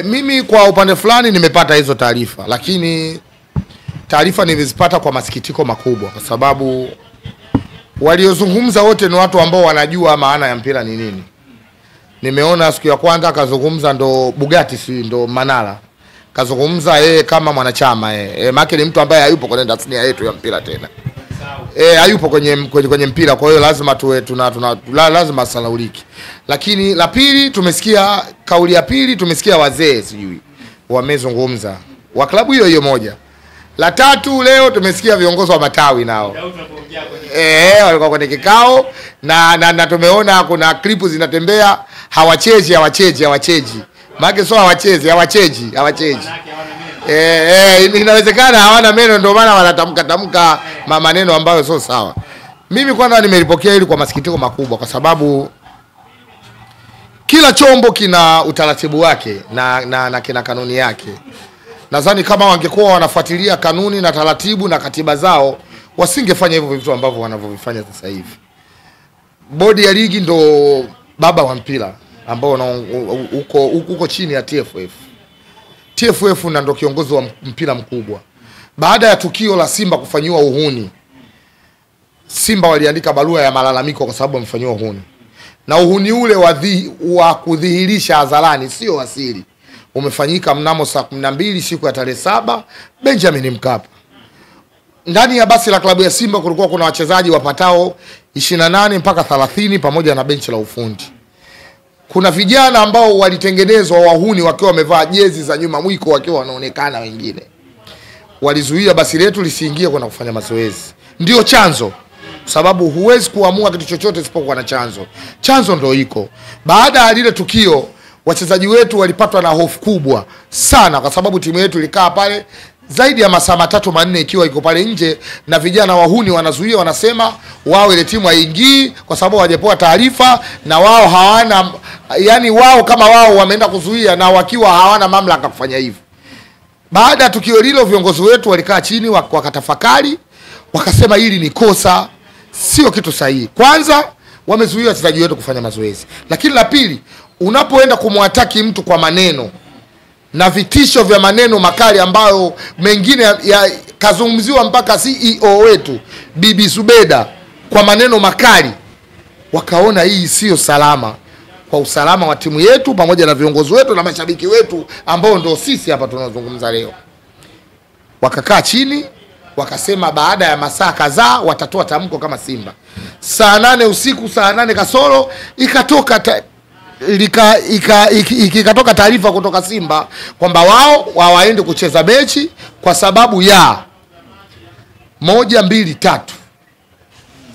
Mimi kwa upande fulani nimepata hizo taarifa, lakini taarifa nilizipata kwa masikitiko makubwa kwa sababu waliozungumza wote ni watu ambao wanajua maana ya mpira ni nini. Nimeona siku ya kwanza akazungumza ndo Bugatti ndo Manara. Kazungumza kama mwanachama maana ni mtu ambaye hayupo kwenye tasnia yetu ya mpira tena. Hayupo kwenye mpira, kwa hiyo lazima tuwe lazima salauliki. Lakini la pili tumesikia kauli ya pili, tumesikia wazee sijui wamezungumza wa klabu hiyo moja. La tatu leo tumesikia viongozi wa matawi nao walikuwa kwenye kikao na tumeona kuna klipu zinatembea hawacheji maana sio hawacheji inawezekana hawana meno ndio maana wanatamka maneno ambayo sio sawa. Mimi kwanza nimelipokea hili kwa masikitiko makubwa kwa sababu kila chombo kina utaratibu wake na kina kanuni yake. Nadhani kama wangekuwa wanafuatilia kanuni na taratibu na katiba zao wasingefanya hivyo vitu ambavyo wanavyofanya sasa hivi. Bodi ya ligi ndo baba wa mpira ambao uko chini ya TFF. TFF ndo kiongozi wa mpira mkubwa. Baada ya tukio la Simba kufanyiwa uhuni, Simba waliandika barua ya malalamiko kwa sababu wamefanywa uhuni. Na uhuni ule wa kudhihirisha hadharani sio wasiri. Umefanyika mnamo saa 12 siku ya tarehe 7 Benjamin Mkapa. Ndani ya basi la klabu ya Simba kulikuwa kuna wachezaji wapatao 28 mpaka 30 pamoja na benchi la ufundi. Kuna vijana ambao walitengenezwa wahuni wakiwa wamevaa jezi za nyuma mwiko wakiwa wanaonekana wengine. Walizuia basi letu lisiingie kwenda kufanya mazoezi. Ndio chanzo. Sababu huwezi kuamua kitu chochote isipokuwa na chanzo. Chanzo ndio iko. Baada ya lile tukio wachezaji wetu walipatwa na hofu kubwa sana kwa sababu timu yetu ilikaa pale zaidi ya masaa 3-4 ikiwa iko pale nje na vijana wahuni wanazuia, wanasema wao ile timu haingii kwa sababu hawajapewa taarifa na wao hawana, yani wao kama wao wameenda kuzuia na wakiwa hawana mamlaka kufanya hivyo. Baada ya tukio hilo viongozi wetu walikaa chini wakatafakari, wakasema hili ni kosa, sio kitu sahihi. Kwanza wamezuia wachezaji wetu kufanya mazoezi. Lakini la pili, unapoenda kumwataki mtu kwa maneno na vitisho vya maneno makali ambayo mengine kazungumziwa mpaka CEO wetu Bibi Zubeda kwa maneno makali, wakaona hii sio salama kwa usalama wa timu yetu pamoja na viongozi wetu na mashabiki wetu ambao ndio sisi hapa tunazungumza leo. Wakakaa chini wakasema baada ya masaa kadhaa watatoa tamko kama Simba. Saa 8 usiku, saa 8 kasoro ikatoka ikatoka taarifa kutoka Simba kwamba wao waende kucheza mechi kwa sababu ya 1, 2, 3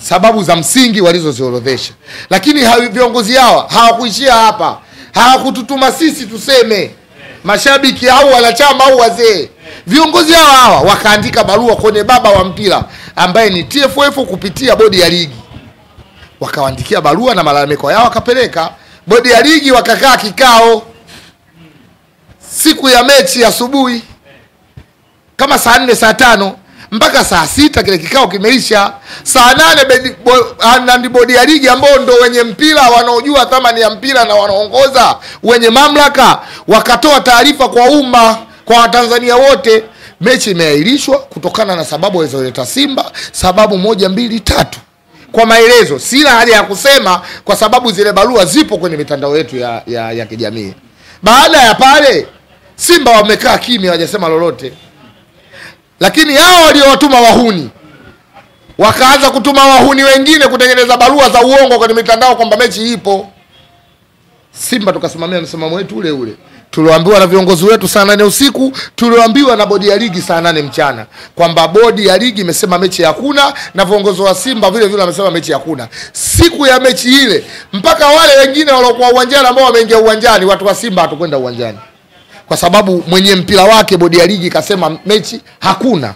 sababu za msingi walizoziorodhesha. Lakini viongozi hawa hawakuishia hapa. Hawakututuma sisi tuseme mashabiki au wanachama au wazee. Viongozi hawa wakaandika barua kwenye baba wa mpira ambaye ni TFF kupitia bodi ya ligi. Wakawaandikia barua na malalamiko yao wakapeleka. Bodi ya ligi wakakaa kikao siku ya mechi asubuhi kama saa 4 saa 5 mpaka saa 6 kile kikao kimeisha. Saa 8 bodi ya ligi ambao ndo wenye mpira wanaojua thamani ya mpira na wanaongoza wenye mamlaka wakatoa taarifa kwa umma, kwa Watanzania wote, mechi imeahirishwa kutokana na sababu zilizoleta Simba, sababu 1, 2, 3. Kwa maelezo, sina haja ya kusema kwa sababu zile barua zipo kwenye mitandao yetu ya kijamii. Baada ya pale Simba wamekaa kimya, hawajasema lolote. Lakini hao waliowatuma wahuni wakaanza kutuma wahuni wengine kutengeneza barua za uongo kwenye mitandao kwamba mechi ipo. Simba tukasimamia msimamo wetu ule ule. Tulioambiwa na viongozi wetu saa 8 usiku, tulioambiwa na bodi ya ligi saa 8 mchana kwamba bodi ya ligi imesema mechi hakuna na viongozi wa Simba vile vile wamesema mechi hakuna. Siku ya mechi ile mpaka wale wengine waliokuwa uwanjani ambao wameingia uwanjani, watu wa Simba hatukwenda uwanjani kwa sababu mwenye mpira wake bodi ya ligi kasema mechi hakuna.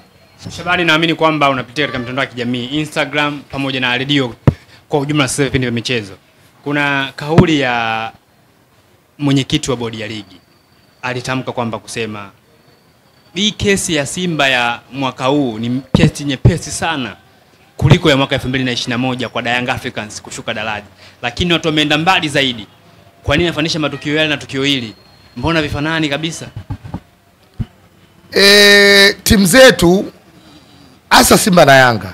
Shabani, naamini kwamba unapitia katika mitandao ya kijamii, Instagram pamoja na radio kwa ujumla sasa vipindi vya michezo. Kuna kauli ya mwenyekiti wa bodi ya ligi alitamka kwamba kusema hii kesi ya Simba ya mwaka huu ni kesi nyepesi sana kuliko ya mwaka 2021 kwa Young Africans kushuka daraja. Lakini watu wameenda mbali zaidi. Kwa nini afanisha matukio yale na tukio hili? Mbona vifanani kabisa? Timu zetu hasa Simba na Yanga,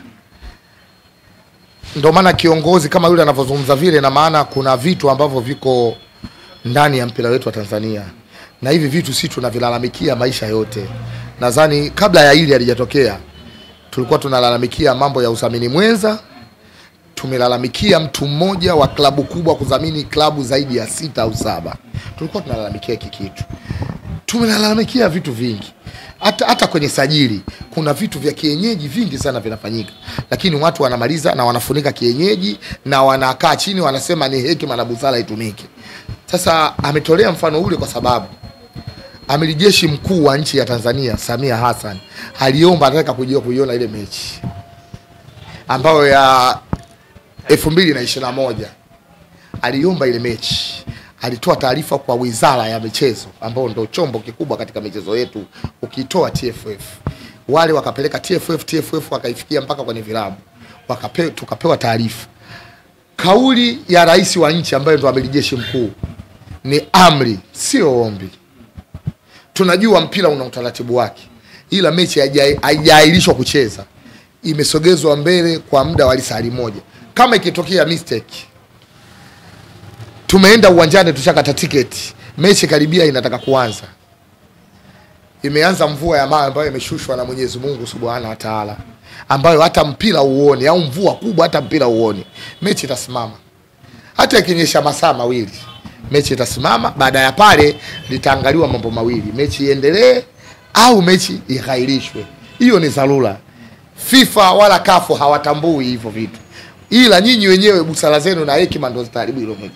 ndio maana kiongozi kama yule anavyozungumza vile, na maana kuna vitu ambavyo viko ndani ya mpira wetu wa Tanzania, na hivi vitu sisi tunavilalamikia maisha yote. Nadhani kabla ya hili halijatokea tulikuwa tunalalamikia mambo ya udhamini mwenza, tumelalamikia mtu mmoja wa klabu kubwa kudhamini klabu zaidi ya 6 au 7. Tulikuwa tunalalamikia hiki kitu. Tumelalamikia vitu vingi. Hata kwenye sajili kuna vitu vya kienyeji vingi sana vinafanyika, lakini watu wanamaliza na wanafunika kienyeji na wanakaa chini wanasema ni hekima na busara itumike. Sasa ametolea mfano ule kwa sababu Amiri Jeshi Mkuu wa nchi ya Tanzania Samia Hassan aliomba anataka kuiona ile mechi ambayo ya 2021. Aliomba ile mechi. Alitoa taarifa kwa Wizara ya Michezo ambao ndio chombo kikubwa katika michezo yetu, ukitoa TFF. Wale wakapeleka TFF wakaifikia mpaka kwenye vilabu. Tukapewa taarifa. Kauli ya rais wa nchi ambaye ndio Amiri Jeshi Mkuu ni amri, sio ombi. Tunajua mpira una utaratibu wake, ila mechi haijaahirishwa kucheza, imesogezwa mbele kwa muda wa saa moja. Kama ikitokea mistake, tumeenda uwanjani tushakata tiketi, mechi karibia inataka kuanza, imeanza mvua ya mawe ambayo imeshushwa na Mwenyezi Mungu Subhanahu wa Ta'ala, ambayo hata mpira uone, au mvua kubwa hata mpira uone, mechi itasimama. Hata ikinyesha masaa mawili mechi itasimama. Baada ya pale litaangaliwa mambo mawili, mechi iendelee au mechi ihairishwe. Hiyo ni dharura. FIFA wala CAF hawatambui hivyo vitu, ila nyinyi wenyewe busara zenu na hekima ndio zitaharibu hilo mechi.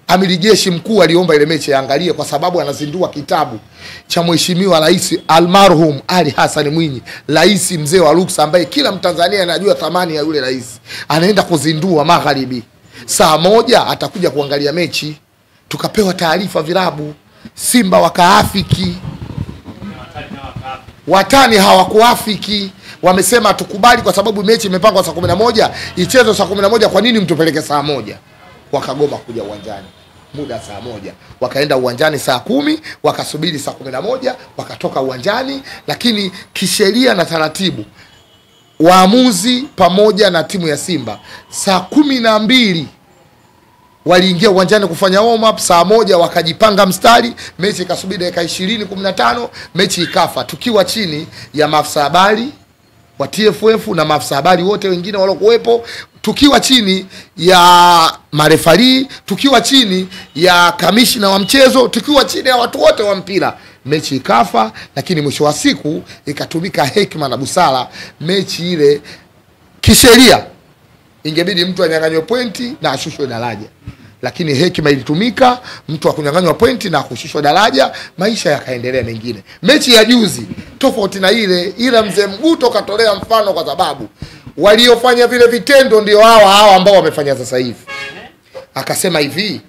Amiri Jeshi Mkuu aliomba ile mechi yaangalie kwa sababu anazindua kitabu cha Mheshimiwa Rais Almarhum Ali Hassan Mwinyi, rais mzee wa Ruksa, ambaye kila Mtanzania anajua thamani ya yule rais. Anaenda kuzindua magharibi saa 1, atakuja kuangalia mechi. Tukapewa taarifa vilabu, Simba wakaafiki, watani hawakuafiki. Wamesema tukubali kwa sababu mechi imepangwa saa 11 ichezwe saa 11, kwa nini mtupeleke saa 1? Wakagoma kuja uwanjani muda saa 1, wakaenda uwanjani saa 10, wakasubiri saa 11, wakatoka uwanjani. Lakini kisheria na taratibu, waamuzi pamoja na timu ya Simba saa 12 waliingia uwanjani kufanya warm up, saa 1 wakajipanga mstari, mechi ikasubiri dakika 20-15, mechi ikafa, tukiwa chini ya maafisa habari wa TFF na maafisa habari wote wengine waliokuwepo, tukiwa chini ya marefari, tukiwa chini ya kamishna wa mchezo, tukiwa chini ya watu wote wa mpira. Mechi ikafa, lakini mwisho wa siku ikatumika hekima na busara. Mechi ile kisheria ingebidi mtu anyang'anywe pointi na ashushwe daraja, lakini hekima ilitumika, mtu akunyang'anywa pointi na kushushwa daraja, maisha yakaendelea mengine. Mechi ya juzi tofauti na ile, ila mzee Mguto katolea mfano kwa sababu waliofanya vile vitendo ndio hawa ambao wamefanya sasa hivi. Akasema hivi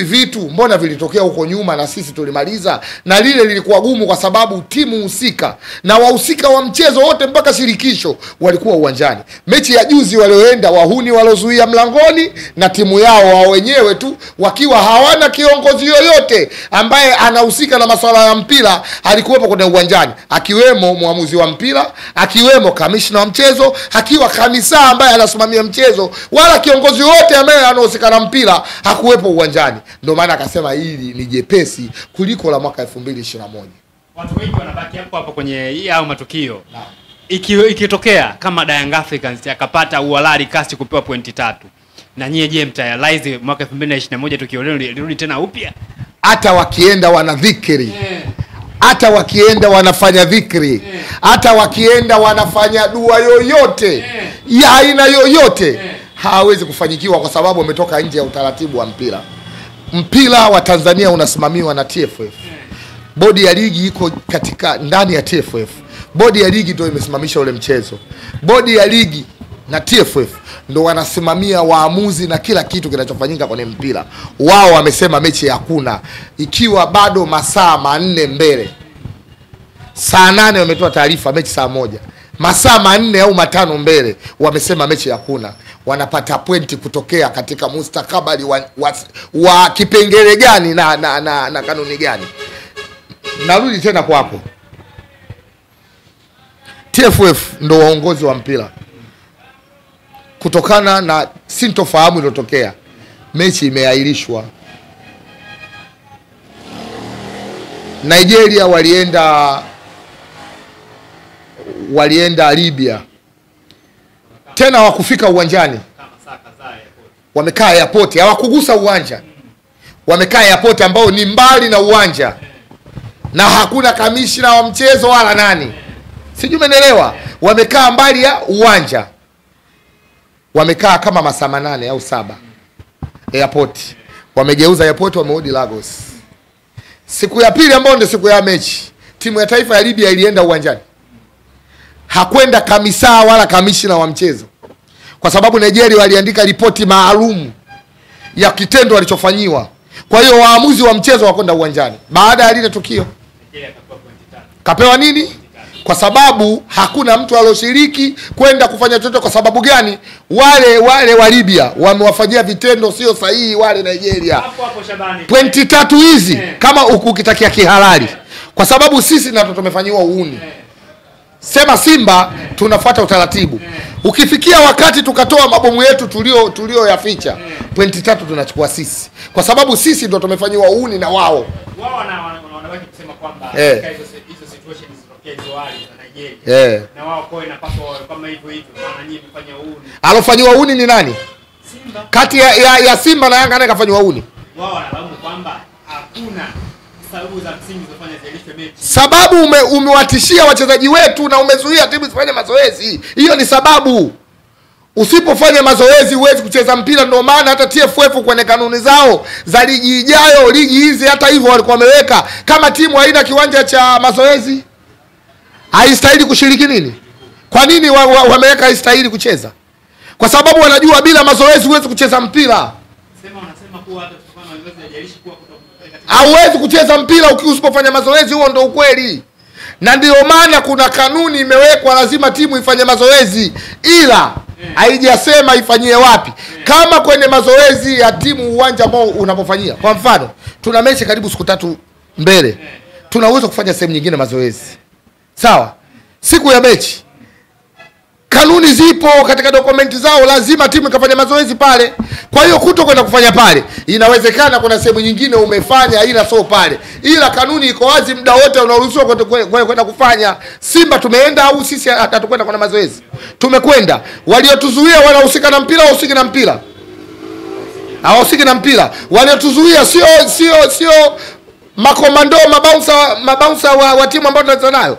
vitu mbona vilitokea huko nyuma na sisi tulimaliza, na lile lilikuwa gumu kwa sababu timu husika na wahusika wa mchezo wote mpaka shirikisho walikuwa uwanjani. Mechi ya juzi walioenda wahuni walozuia mlangoni na timu yao wao wenyewe tu, wakiwa hawana kiongozi yoyote ambaye anahusika na masuala ya mpira alikuwepo kwenye uwanjani, akiwemo muamuzi wa mpira, akiwemo kamishna wa mchezo, akiwa kamisa ambaye anasimamia mchezo, wala kiongozi wote ambaye anahusika na mpira hakuwepo uwanjani. Ndio maana akasema hili ni jepesi kuliko la mwaka 2021. Watu wengi wanabaki hapo kwenye hii au matukio. Ikitokea kama Young Africans akapata uhalali kasi kupewa pointi 3, na nyie je, mtarealize mwaka 2021 tukio leo lirudi tena upya? Hata wakienda wana dhikri, hata wakienda wanafanya dhikri, hata wakienda wanafanya dua yoyote ya aina yoyote, hawezi kufanyikiwa kwa sababu umetoka nje ya utaratibu wa mpira. Mpira wa Tanzania unasimamiwa na TFF. Bodi ya ligi iko katika ndani ya TFF. Bodi ya ligi ndio imesimamisha ule mchezo. Bodi ya ligi na TFF ndio wanasimamia waamuzi na kila kitu kinachofanyika kwenye mpira. Wao wamesema mechi hakuna, ikiwa bado masaa 4 mbele. Saa 8 wametoa taarifa mechi saa 1. Masaa 4 au 5 mbele wamesema mechi hakuna. Wanapata pointi kutokea katika mustakabali wa kipengele gani na kanuni gani? narudi tena kwako. TFF ndo waongozi wa mpira. Kutokana na sintofahamu iliyotokea, mechi imeahirishwa. Nigeria walienda Libya. Tena wakufika uwanjani. Wamekaa airport, hawakugusa uwanja. Wamekaa airport ambao ni mbali na uwanja. Na hakuna kamishna wa mchezo wala nani. Sijui umeelewa? Wamekaa mbali ya uwanja. Wamekaa kama masaa 8 au 7 airport. Wamegeuza airport, wamerudi Lagos. Siku ya pili ambayo ndio siku ya mechi, timu ya taifa ya Libya ilienda uwanjani. Hakwenda kamisa wala kamishna wa mchezo. Kwa sababu Nigeria waliandika ripoti maalum ya kitendo walichofanyiwa. Kwa hiyo waamuzi wa mchezo wakwenda uwanjani. Baada ya lile tukio, kapewa nini? Kwa sababu hakuna mtu alioshiriki kwenda kufanya chochote. Kwa sababu gani? Wale wa Libya wamewafanyia vitendo sio sahihi wale Nigeria. Pointi 3 hizi kama ukitakia kihalali. Kwa sababu sisi na tumefanyiwa uuni. Sema Simba tunafuata utaratibu. Ukifikia wakati tukatoa mabomu yetu tulio yaficha, pointi 3 tunachukua sisi. Kwa sababu sisi ndio tumefanyiwa uuni na wao. Wao wanabaki kusema kwamba hizo situations zitokea wali za Nigeria. Na wao kwa inapaswa kama hivyo maana nyinyi mfanya uuni. Alofanywa uuni ni nani? Simba. Kati ya Simba na Yanga nani kafanywa uuni? Wao wanalaumu kwamba hakuna sababu za msingi zofanya zielishwe mechi. Sababu umewatishia wachezaji wetu na umezuia timu zifanye mazoezi. Hiyo ni sababu. Usipofanya mazoezi huwezi kucheza mpira. Ndio maana hata TFF kwenye kanuni zao za ligi ijayo, ligi hizi hata hivyo walikuwa wameweka kama timu haina kiwanja cha mazoezi haistahili kushiriki nini? Kwa nini wameweka haistahili kucheza? Kwa sababu wanajua bila mazoezi huwezi kucheza mpira. Wanasema kuwa hata kufanya mazoezi hajalishi kuwa hauwezi kucheza mpira usipofanya mazoezi. Huo ndio ukweli. Na ndio maana kuna kanuni imewekwa, lazima timu ifanye mazoezi, ila haijasema ifanyie wapi. Kama kwenye mazoezi ya timu uwanja ambao unapofanyia, kwa mfano tuna mechi karibu siku 3 mbele, tunaweza kufanya sehemu nyingine mazoezi, sawa? Siku ya mechi kanuni zipo katika dokumenti zao, lazima timu ikafanya mazoezi pale. Kwa hiyo kutokwenda kufanya pale, inawezekana kuna sehemu nyingine umefanya ila sio pale, ila kanuni iko wazi, muda wote unaruhusiwa kwenda kufanya. Simba tumeenda au sisi hatakwenda kwa mazoezi? Tumekwenda. Waliotuzuia wanahusika na mpira au husiki na mpira? Hawahusiki na mpira. Waliotuzuia sio makomando, mabouncer wa timu ambayo tunacheza nayo.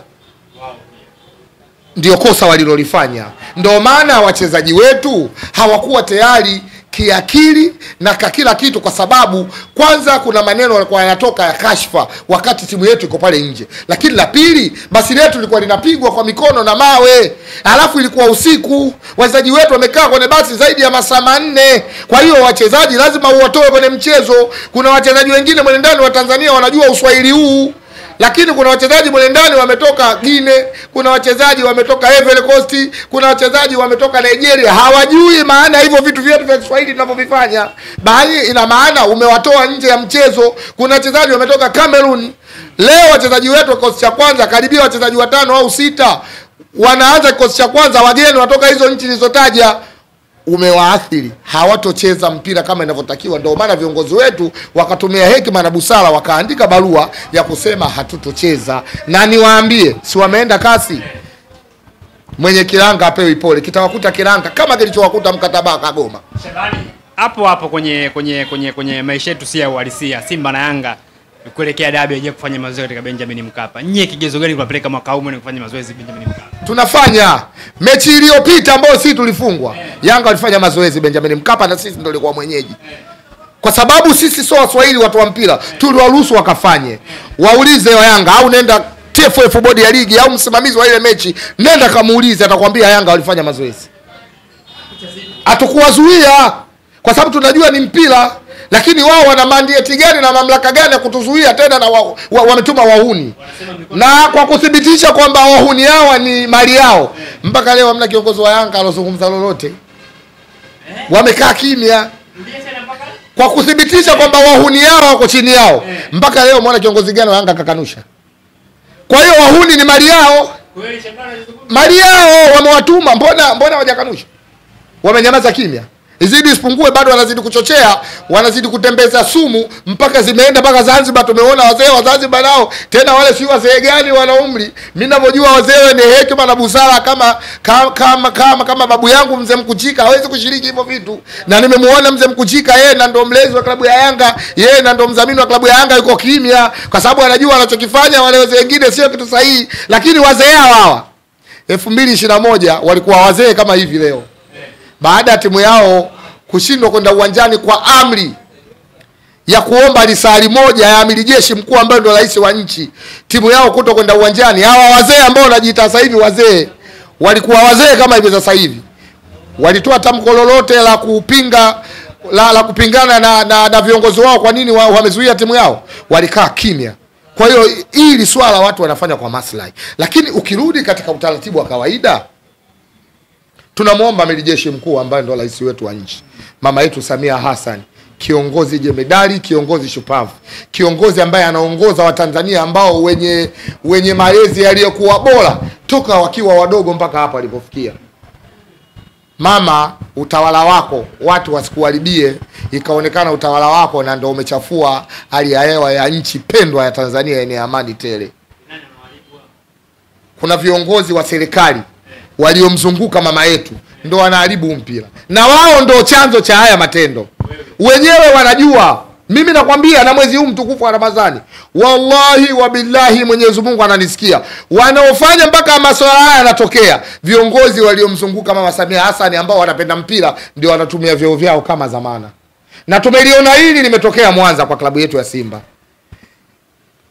Ndio kosa walilolifanya. Ndio maana wachezaji wetu hawakuwa tayari kiakili na kila kitu, kwa sababu kwanza kuna maneno yalikuwa yanatoka ya kashfa wakati timu yetu iko pale nje. Lakini la pili, basi letu lilikuwa linapigwa kwa mikono na mawe. Alafu ilikuwa usiku, wachezaji wetu wamekaa kwenye basi zaidi ya masaa 4. Kwa hiyo wachezaji lazima uwatoe kwenye mchezo. Kuna wachezaji wengine mwenye ndani wa Tanzania wanajua Uswahili huu, lakini kuna wachezaji mwenye ndani wametoka Guinea, kuna wachezaji wametoka Ivory Coast, kuna wachezaji wametoka Nigeria, hawajui maana hivyo vitu vyetu vya Kiswahili tunavyovifanya. Bali ina maana umewatoa nje ya mchezo. Kuna wachezaji wametoka Cameroon. Leo wachezaji wetu kikosi cha kwanza karibia wachezaji 5 au 6 wanaanza kikosi cha kwanza, wageni watoka hizo nchi nilizotaja. Umewaathiri, hawatocheza mpira kama inavyotakiwa. Ndio maana viongozi wetu wakatumia hekima na busara, wakaandika barua ya kusema hatutocheza. Na niwaambie, si wameenda kasi? Mwenye kiranga apewe pole, kitawakuta kiranga kama kilichowakuta mkataba Kagoma. Shabani, hapo kwenye maisha yetu si ya uhalisia. Simba na Yanga kuelekea dabi aje kufanya mazoezi katika Benjamin Mkapa. Nyie kigezo gani tunapeleka mwaka huu kufanya mazoezi Benjamin Mkapa? Tunafanya. Mechi iliyopita ambayo sisi tulifungwa, Yanga walifanya mazoezi Benjamin Mkapa na sisi ndio tulikuwa mwenyeji. Kwa sababu sisi sio Waswahili, watu wa mpira, tuliwaruhusu wakafanye. Waulize wa Yanga au nenda TFF bodi ya ligi au msimamizi wa ile mechi, nenda kamuulize, atakwambia Yanga walifanya mazoezi. Hatukuwazuia kwa sababu tunajua ni mpira. Lakini wao wana mandate gani na mamlaka gani ya kutuzuia tena? Na wametuma wahuni. Na kwa kuthibitisha kwamba wahuni hawa ni mali yao, mpaka leo hamna kiongozi wa Yanga alozungumza lolote. Wamekaa kimya. Kwa kuthibitisha kwamba wahuni hao wako chini yao, mpaka leo muone kiongozi gani wa Yanga kakanusha. Kwa hiyo wahuni ni mali yao. Mali yao wamewatuma, mbona hawajakanusha? Wamenyamaza kimya. Izidi isipungue bado wanazidi kuchochea, wanazidi kutembeza sumu mpaka zimeenda mpaka Zanzibar. Tumeona wazee wa Zanzibar nao, tena wale si wazee gani wana umri. Mimi ninavyojua wazee ni hekima na busara kama babu yangu mzee Mkuchika hawezi kushiriki hivyo vitu. Na nimemuona mzee Mkuchika, yeye na ndo mlezi wa klabu ya Yanga, yeye na ndo mdhamini wa klabu ya Yanga, yuko kimya kwa sababu anajua anachokifanya wale wazee wengine sio kitu sahihi. Lakini wazee hawa 2021 walikuwa wazee kama hivi leo, baada ya timu yao kushindwa kwenda uwanjani kwa amri ya kuomba risali moja ya amiri jeshi mkuu ambaye ndo rais wa nchi, timu yao kuto kwenda uwanjani. Hawa wazee ambao wanajiita sasa hivi wazee, walikuwa wazee kama hivi sasa hivi, walitoa tamko lolote la kupinga la kupingana na viongozi wao? Kwa nini wamezuia timu yao? Walikaa kimya. Kwa hiyo hili swala watu wanafanya kwa maslahi, lakini ukirudi katika utaratibu wa kawaida, tunamuomba amiri jeshi mkuu ambaye ndo rais wetu wa nchi, mama yetu Samia Hassan, kiongozi jemedari, kiongozi shupavu, kiongozi ambaye anaongoza Watanzania ambao wenye malezi yaliyokuwa bora toka wakiwa wadogo mpaka hapa walipofikia. Mama, utawala wako watu wasikuharibie, ikaonekana utawala wako na ndio umechafua hali ya hewa ya nchi pendwa ya Tanzania yenye amani tele. Kuna viongozi wa serikali waliomzunguka mama yetu ndo wanaharibu mpira, na wao ndo chanzo cha haya matendo. Wenyewe wanajua. Mimi nakwambia, na mwezi huu mtukufu wa Ramadhani, wallahi wa billahi, Mwenyezi Mungu ananisikia, wanaofanya mpaka masuala haya yanatokea, viongozi waliomzunguka mama Samia Hassan ambao wanapenda mpira ndio wanatumia vyeo vyao kama zamana. Na tumeliona hili limetokea Mwanza kwa klabu yetu ya Simba.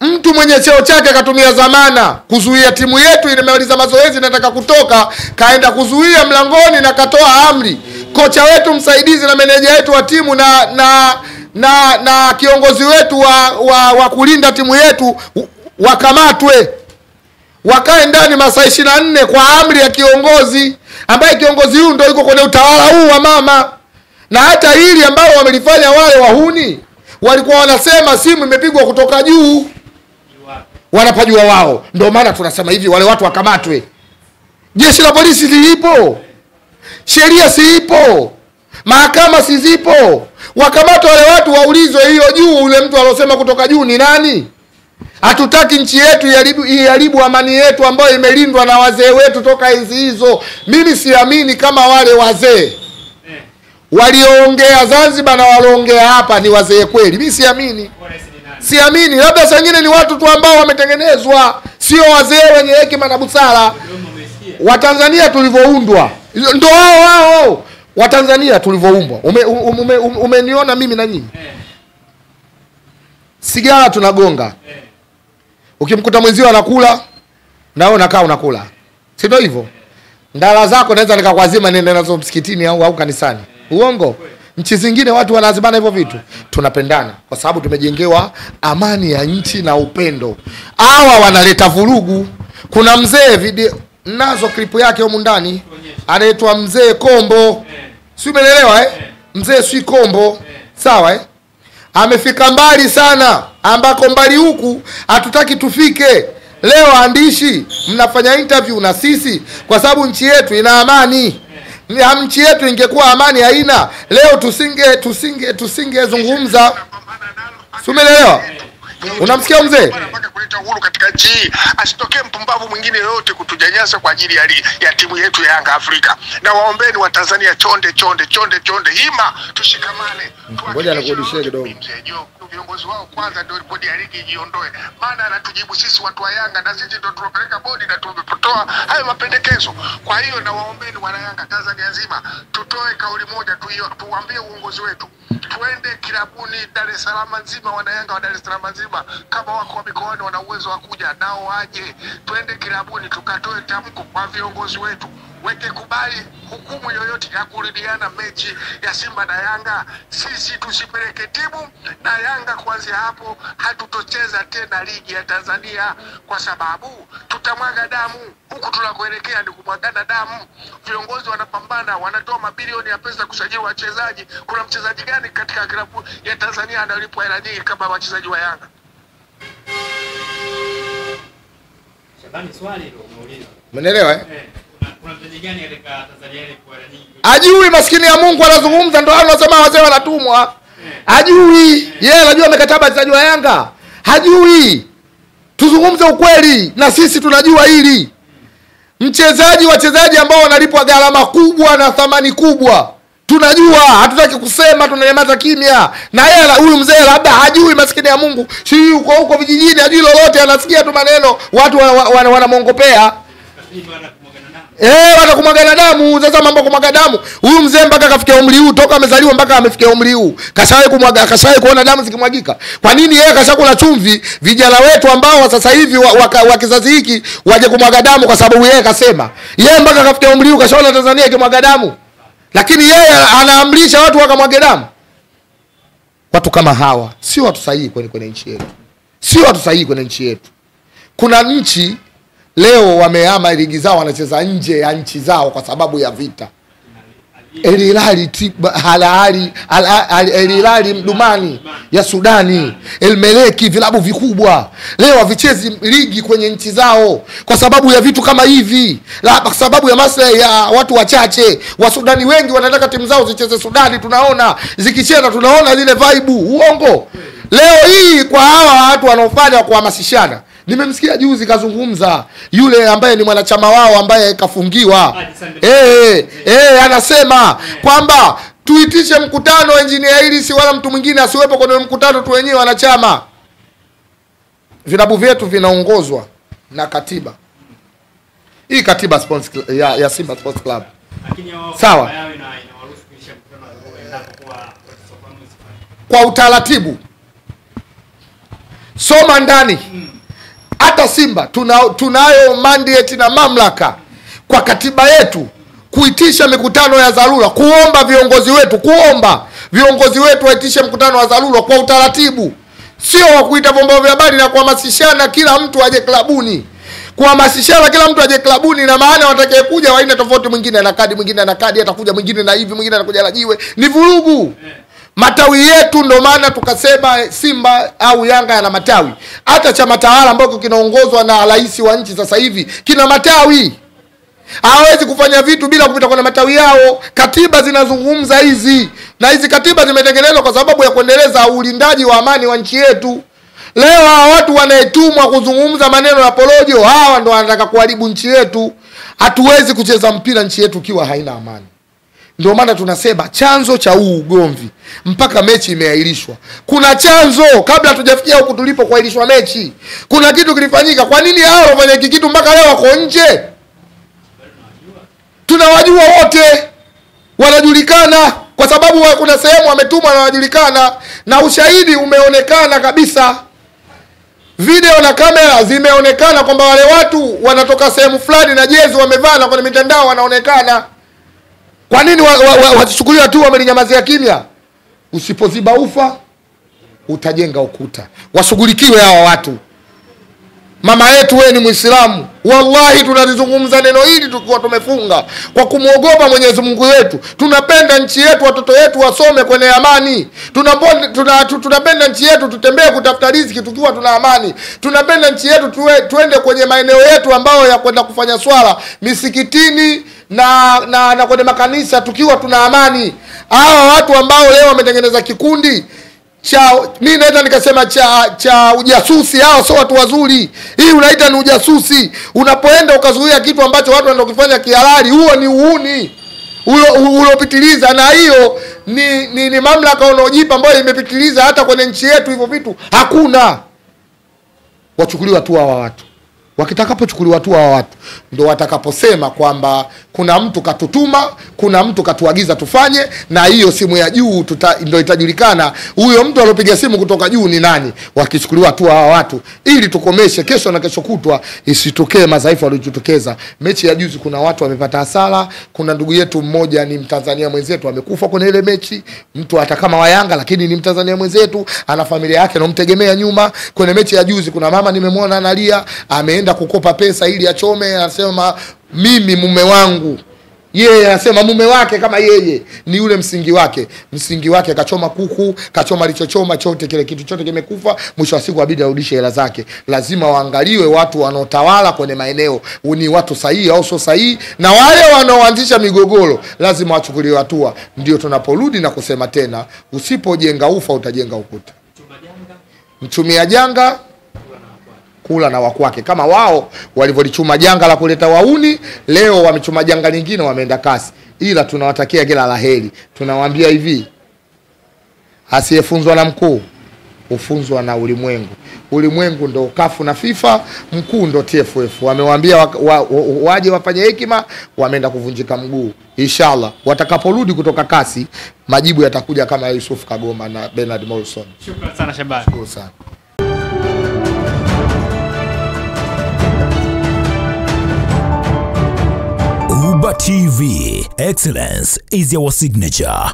Mtu mwenye cheo chake katumia zamana kuzuia timu yetu imemaliza mazoezi nataka kutoka, kaenda kuzuia mlangoni na katoa amri. Kocha wetu msaidizi na meneja wetu wa timu na kiongozi wetu wa kulinda timu yetu wakamatwe, wakae ndani masaa 24 kwa amri ya kiongozi, ambaye kiongozi huyu ndio yuko kwenye utawala huu wa mama. Na hata hili ambao wamelifanya wale wahuni, walikuwa wanasema simu imepigwa kutoka juu, wanapajua wao. Ndio maana tunasema hivi, wale watu wakamatwe. Jeshi la polisi lipo, sheria siipo, mahakama si zipo, wakamatwe wale watu, waulizwe hiyo juu, ule mtu alosema kutoka juu ni nani? Hatutaki nchi yetu iharibu amani yetu ambayo imelindwa na wazee wetu toka enzi hizo. Mimi siamini kama wale wazee walioongea Zanzibar na walioongea hapa ni wazee kweli. Mimi siamini. Labda sangine ni watu tu ambao wametengenezwa, sio wazee wenye hekima na busara. Watanzania tulivyoundwa ndio wao. Watanzania tulivyoumbwa. Umeniona mimi na nyinyi. Sigara tunagonga. Ukimkuta mwenzio anakula, na wewe unakaa unakula. Si ndio hivyo? Ndala zako naweza nikakwazima nenda nazo msikitini au kanisani. Uongo? Nchi zingine watu wanazibana hivyo vitu. Tunapendana kwa sababu tumejengewa amani ya nchi na upendo. Hawa wanaleta vurugu. Kuna mzee video nazo klipu yake huko ndani, anaitwa Mzee Kombo. Si umeelewa Mzee si Kombo. Sawa Amefika mbali sana, ambako mbali huku hatutaki tufike. Leo waandishi mnafanya interview na sisi kwa sababu nchi yetu ina amani. Nchi yetu ingekuwa amani haina, leo tusingezungumza. Umeelewa? Unamsikia mzee? Mpaka kuleta uhuru katika nchi, asitokee mpumbavu mwingine yote kutujanyasa kwa ajili ya timu yetu ya Yanga Afrika. Na waombeni wa Tanzania, chonde hima, tushikamane. Ngoja nakurudishie kidogo. Viongozi wao kwanza ndio bodi ya ligi ijiondoe, maana anatujibu sisi watu wa Yanga, na sisi ndio tunapeleka bodi na tumepotoa hayo mapendekezo. Kwa hiyo na waombeni wana Yanga Tanzania nzima, tutoe kauli moja tuambie uongozi wetu, twende kilabuni Dar es Salaam nzima, wana Yanga wa Dar es Salaam nzima, kama wako mikoani wana uwezo wa kuja nao waje, twende kilabuni tukatoe tamko kwa viongozi wetu, weke kubali hukumu yoyote ya kurudiana mechi ya Simba na Yanga. Sisi tusipeleke timu na Yanga, kuanzia hapo hatutocheza tena ligi ya Tanzania, kwa sababu tutamwaga damu. Huku tunakoelekea ni kumwagana damu. Viongozi wanapambana, wanatoa mabilioni ya pesa kusajili wachezaji. Kuna mchezaji gani katika klabu ya Tanzania analipwa hela nyingi kama wachezaji wa Yanga? Shabani, swali hilo unauliza. Umeelewa Kuna mtaji gani katika Tanzania ile kwa nyingi? Ajui maskini ya Mungu anazungumza, ndio anasema wazee wanatumwa. Ajui. Yeye anajua mikataba wachezaji wa Yanga. Hajui. Tuzungumze ukweli na sisi tunajua hili. Wachezaji ambao wanalipwa gharama kubwa na thamani kubwa. Tunajua, hatutaki kusema, tunanyamaza kimya. Na yeye huyu mzee labda hajui maskini ya Mungu. Si huko vijijini hajui lolote, anasikia tu maneno watu wanamongopea. Watakumwaga damu. Sasa mambo kumwaga damu. Huyu mzee mpaka kafikia umri huu, toka amezaliwa mpaka amefikia umri huu, kashawahi kuona damu zikimwagika. Kwa nini yeye kashakula chumvi? Vijana wetu ambao sasa hivi wa kizazi hiki waje kumwaga damu kwa sababu yeye kasema. Yeye mpaka kafikia umri huu kashaona Tanzania ikimwaga damu. Lakini yeye anaamrisha watu wakamwage damu. Watu kama hawa sio watu sahihi kwenye nchi yetu. Sio watu sahihi kwenye nchi yetu. Kuna nchi leo wamehama ligi zao, wanacheza nje ya nchi zao kwa sababu ya vita. El Hilali Mdumani ya Sudani, El Meleki, vilabu vikubwa leo havichezi ligi kwenye nchi zao kwa sababu ya vitu kama hivi, kwa sababu ya maslahi ya watu wachache. Wa Sudani wengi wanataka timu zao zicheze Sudani, tunaona zikicheza, tunaona zile vibe. Uongo. Leo hii kwa hawa watu wanaofanya kuhamasishana, nimemsikia juzi kazungumza yule ambaye ni mwanachama wao ambaye kafungiwa. Anasema kwamba tuitishe mkutano engineer ili si wala mtu mwingine asiwepo kwenye mkutano, tu wenyewe wanachama. Vilabu vyetu vinaongozwa na katiba. Hii katiba sports ya Simba Sports Club. Sawa. Kwa utaratibu. Soma ndani. Hata Simba tunayo mandate na mamlaka kwa katiba yetu kuitisha mikutano ya dharura, kuomba viongozi wetu waitishe mkutano wa dharura kwa utaratibu, sio wa kuita vyombo vya habari na kuhamasishana kila mtu aje klabuni. Kuhamasishana kila mtu aje klabuni na maana watakaye kuja waina tofauti, mwingine ana kadi, mwingine ana kadi, atakuja mwingine na hivi, mwingine anakuja na jiwe. Ni vurugu. Matawi yetu ndio maana tukasema Simba au Yanga yana matawi. Hata chama tawala ambako kinaongozwa na rais wa nchi sasa hivi kina matawi. Hawezi kufanya vitu bila kupita kwenye matawi yao. Katiba zinazungumza hizi. Na hizi katiba zimetengenezwa kwa sababu ya kuendeleza ulindaji wa amani wa nchi yetu. Leo hawa watu wanaetumwa kuzungumza maneno ya porojo, hawa ndio wanataka kuharibu nchi yetu. Hatuwezi kucheza mpira nchi yetu ikiwa haina amani. Ndio maana tunasema chanzo cha huu ugomvi mpaka mechi imeahirishwa. Kuna chanzo kabla hatujafikia huku tulipo kuahirishwa mechi. Kuna kitu kilifanyika. Kwa nini hao wafanya hiki kitu mpaka leo wako nje? Tunawajua wote. Wanajulikana kwa sababu kuna sehemu wametumwa na wanajulikana, na ushahidi umeonekana kabisa. Video na kamera zimeonekana kwamba wale watu wanatoka sehemu fulani na jezi wamevaa, na kwenye mitandao wanaonekana. Kwa nini wasichukuliwa tu wamelinyamazia kimya? Usipoziba ufa utajenga ukuta. Washughulikiwe hawa watu. Mama yetu wewe ni Muislamu. Wallahi tunalizungumza neno hili tukiwa tumefunga kwa kumuogopa Mwenyezi Mungu wetu. Tunapenda nchi yetu, watoto wetu wasome kwenye amani. Tunapenda nchi yetu tutembee kutafuta riziki tukiwa tuna amani. Tunapenda nchi yetu tuende kwenye maeneo yetu ambayo ya kwenda kufanya swala misikitini na kwenye makanisa tukiwa tuna amani. Hawa watu ambao leo wametengeneza kikundi mimi naita nikasema cha ujasusi, hao sio watu wazuri. Hii unaita ni ujasusi. Unapoenda ukazuia kitu ambacho watu wanaenda kufanya kihalali, huo ni uhuni uliopitiliza, na hiyo ni mamlaka unaojipa ambayo imepitiliza. Hata kwenye nchi yetu hivyo vitu hakuna. Wachukuliwa tu hawa watu. Wakitakapochukuliwa tu hawa watu ndio watakaposema kwamba kuna mtu katutuma, kuna mtu katuagiza tufanye, na hiyo simu ya juu ndio itajulikana huyo mtu aliyopiga simu kutoka juu ni nani. Wakichukuliwa tu hawa watu ili tukomeshe kesho na kesho kutwa isitokee madhaifu waliojitokeza. Mechi ya juzi kuna watu wamepata hasara. Kuna ndugu yetu mmoja ni Mtanzania mwenzetu amekufa kwenye ile mechi. Mtu hata kama wa Yanga lakini ni Mtanzania mwenzetu, ana familia yake anamtegemea nyuma. Kwenye mechi ya juzi kuna mama nimemwona analia, ameenda kukopa pesa ili achome, anasema mimi mume wangu Yeye anasema mume wake kama yeye ni yule msingi wake kachoma kuku, kachoma lichochoma chote, kile kitu chote kimekufa, mwisho wa siku abidi arudishe hela zake. Lazima waangaliwe watu wanaotawala kwenye maeneo, ni watu sahihi au sio sahihi, na wale wanaoanzisha migogoro lazima wachukuliwe hatua. Ndio tunaporudi na kusema tena, usipojenga ufa utajenga ukuta. Mchumia janga kula na wakwake. Kama wao walivyolichuma janga la kuleta wauni, leo wamechuma janga lingine wameenda kasi. Ila tunawatakia kila laheri. Tunawaambia hivi, asiyefunzwa na mkuu ufunzwa na ulimwengu. Ulimwengu ndo kafu na FIFA, mkuu ndo TFF. Wamewaambia waje wafanye hekima, wameenda kuvunjika mguu. Inshallah watakaporudi kutoka kasi, majibu yatakuja kama Yusuf Kagoma na Bernard Morrison. Shukrani sana Shabani. Shukrani sana. Uba TV, excellence is our signature.